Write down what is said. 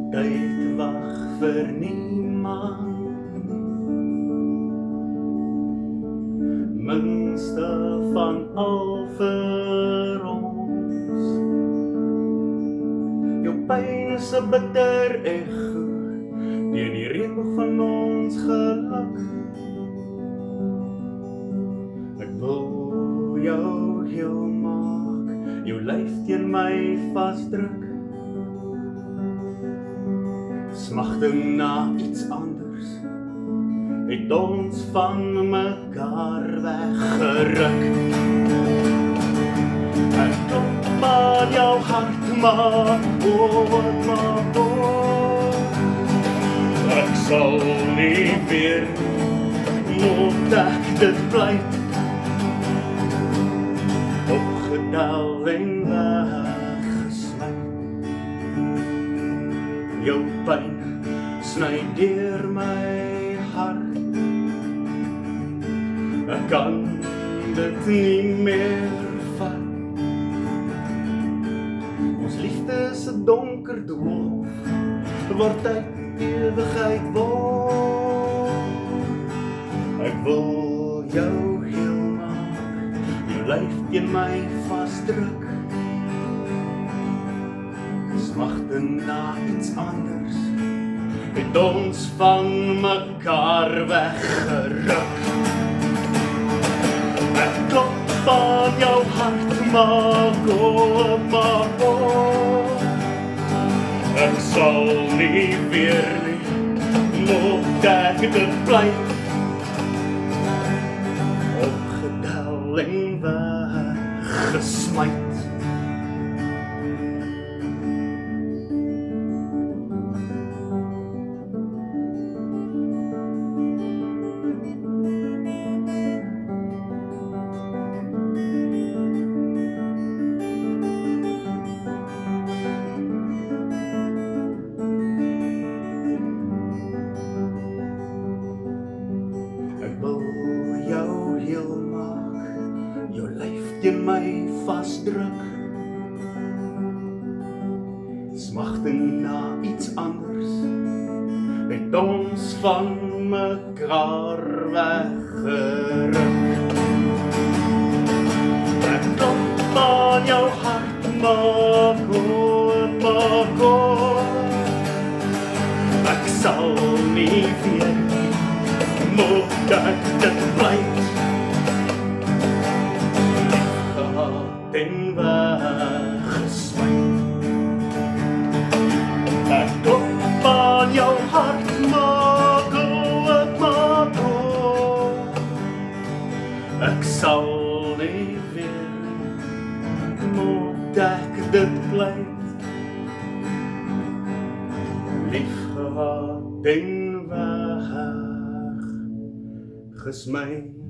Tyd wag vir niemand, minste van al vir ons. Jou pyn is 'n bitter echo teen die reënboog van ons geluk. Ek wil jou heel maak, jou lyf teen my vasdruk. Smagting na iets anders, het ons van mekaar weggeruk. Ek klop aan jou hart, maar ek sal nie weer moet ek dit pleit, opgedaal en weggesluit. Jou pyn sny deur my hart, ek kan dit nie meer vat. Ons liefde is 'n donker doolhof, waar tyd ewigheid word. Ek wil jou heel maak, jou lyf teen my vasdruk. Smagting na iets anders, het ons van mekaar weggeruk. Ek klop aan jou hart, maak oop. Ek sal nie weer nie, moet ek dit pleit, opgedaal en weggesmyt. Jou lyf teen my vasdruk. Smagting na iets anders, het ons van mekaar weggeruk. Ek klop aan jou hart, maak oop. Ek sal nie weer moet ek dit pleit, en weggesmyt. Ek klop aan jou hart, maak oop. Ek sal nie weer moet ek dit pleit, liefgehad en weggesmyt.